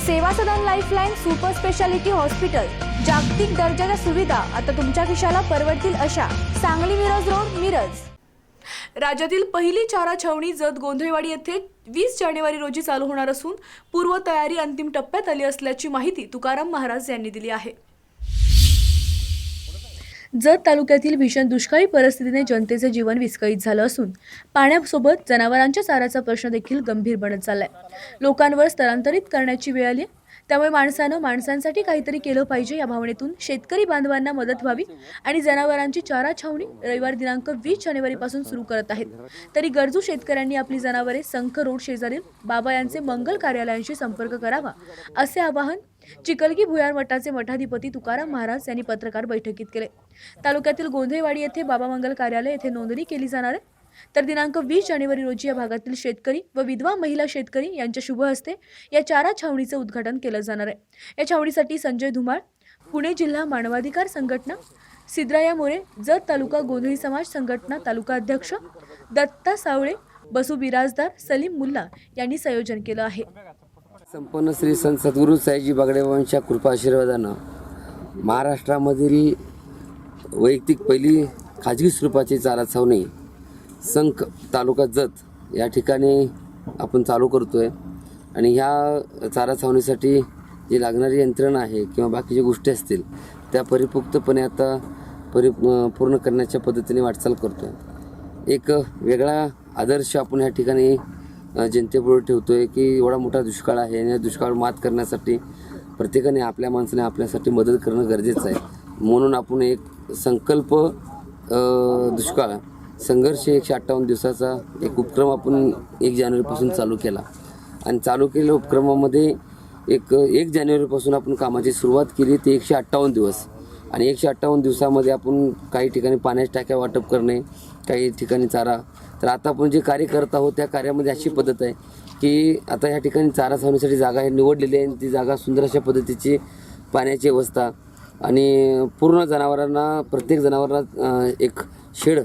सेवा सदन lifeline super speciality hospital, जागतिक दर्जाच्या सुविधा आता तुमच्या खिशाला परवडतील अशा। सांगली मिरज रोड, मिरज। राज्यातील पहिली चारा छावणी जत गोंधळेवाडी येथे 20 जानेवारी रोजी चालू होणार असून पूर्व तयारी अंतिम टप्प्यात आली असल्याची माहिती तुकाराम महाराज यांनी दिली आहे। जत तालुक्यातील भीषण दुष्काळी परिस्थितीने जनतेचे जीवन विस्कळीत झालं असून पाण्यासोबत जनावरांच्या चाऱ्याचा प्रश्न देखील गंभीर बनत चाललाय। लोकांवर स्थलांतरित करण्याची वेळ आली, त्यामुळे माणसांसाठी काहीतरी केलं पाहिजे या भावनेतून शेतकरी बांधवांना मदत व्हावी आणि जनावरांची चारा छावणी रविवार दिनांक 20 जानेवारीपासून सुरू करत आहेत। तरी गरजू शेतकऱ्यांनी आपली जनावरे संख रोड शेजारील बाबा यांचे मंगल कार्यालयांशी संपर्क करावा, असे आवाहन चिकलगी भुयार मठाचे मठाधिपती तुकाराम महाराज यांनी पत्रकार बैठकीत केले। तालुक्यातील गोंधळेवाडी येथे बाबा मंगल कार्यालय येथे नोंदणी केली जाणार आहे। तर दिनांक 20 जानेवारी रोजी या भागातील शेतकरी व विधवा महिला शेतकरी यांच्या शुभ हस्ते या चारा छावणीचे उद्घाटन केलं जाणार आहे। या छावणीसाठी संजय धुमाळ, पुणे जिल्हा मानवाधिकार संघटना, सिद्धराया मोरे, जत तालुका गोंधळी समाज संघटना तालुका अध्यक्ष दत्ता सावळे, बसू बिराजदार, सलीम मुल्ला यांनी संयोजन केलं आहे। संपन्न श्री संत सद्गुरू साईजी बागडेबाबांच्या कृपा आशीर्वादानं महाराष्ट्रामधील वैयक्तिक पहिली खाजगी स्वरूपाची चारा छावणी संख तालुका जत या ठिकाणी आपण चालू करतोय आणि ह्या चारा छावणीसाठी जी लागणारी यंत्रणा आहे किंवा बाकीच्या गोष्टी असतील त्या परिपुक्तपणे आता पूर्ण करण्याच्या पद्धतीने वाटचाल करतोय। एक वेगळा आदर्श आपण ह्या ठिकाणी जनतेपुढे ठेवतोय की एवढा मोठा दुष्काळ आहे आणि या दुष्काळावर मात करण्यासाठी प्रत्येकाने आपल्या माणसाने आपल्यासाठी मदत करणं गरजेचं आहे। म्हणून आपण एक संकल्प दुष्काळ संघर्ष 158 दिवसाचा एक उपक्रम आपण 1 जानेवारीपासून चालू केला आणि चालू केलेल्या उपक्रमामध्ये 1 जानेवारीपासून आपण कामाची सुरुवात केली ते 158 दिवस आणि 158 दिवसामध्ये आपण काही ठिकाणी पाण्याच्या टाक्या वाटप करणे, काही ठिकाणी चारा। तर आता आपण जे कार्य करत आहोत त्या कार्यामध्ये अशी पद्धत आहे की आता ह्या ठिकाणी चारा छावणीसाठी जागा हे निवडलेली आहे। ती जागा सुंदर अशा पद्धतीची पाण्याची व्यवस्था आणि पूर्ण जनावरांना प्रत्येक जनावरांना एक शेड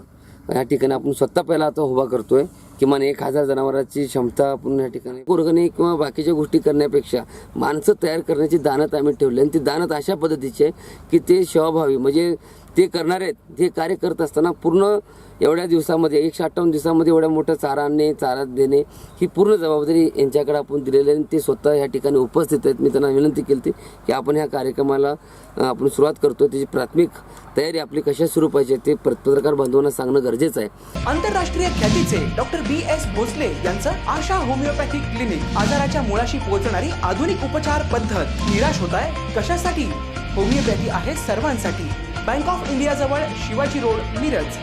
ह्या ठिकाणी आपण स्वतः पहिला आता उभा करतोय। किमान 1000 जनावरांची क्षमता आपण या ठिकाणी कोरगणे किंवा बाकीच्या गोष्टी करण्यापेक्षा माणसं तयार करण्याची दानत आम्ही ठेवली आणि ती दानत अशा पद्धतीची आहे की ते सेवाभावी म्हणजे ते करणारे आहेत। हे कार्य करत असताना पूर्ण एवढ्या दिवसामध्ये 158 दिवसामध्ये एवढ्या मोठं चारा आणणे, चारा देणे ही पूर्ण जबाबदारी यांच्याकडे आपण दिलेली आहे आणि ते स्वतः या ठिकाणी उपस्थित आहेत। मी त्यांना विनंती केली होती की आपण ह्या कार्यक्रमाला आपण सुरुवात करतो, त्याची प्राथमिक तयारी आपली कशा सुरू पाहिजे ते पत्रकार बांधवांना सांगणं गरजेचं आहे। आंतरराष्ट्रीय ख्यातीचे डॉक्टर BS भोसले यांचं आशा होमिओपॅथिक क्लिनिक आजाराच्या मुळाशी पोहोचणारी आधुनिक उपचार पद्धत। निराश होताय कशासाठी? होमिओपॅथी आहे सर्वांसाठी। बँक ऑफ इंडिया जवळ शिवाजी रोड, मिरज।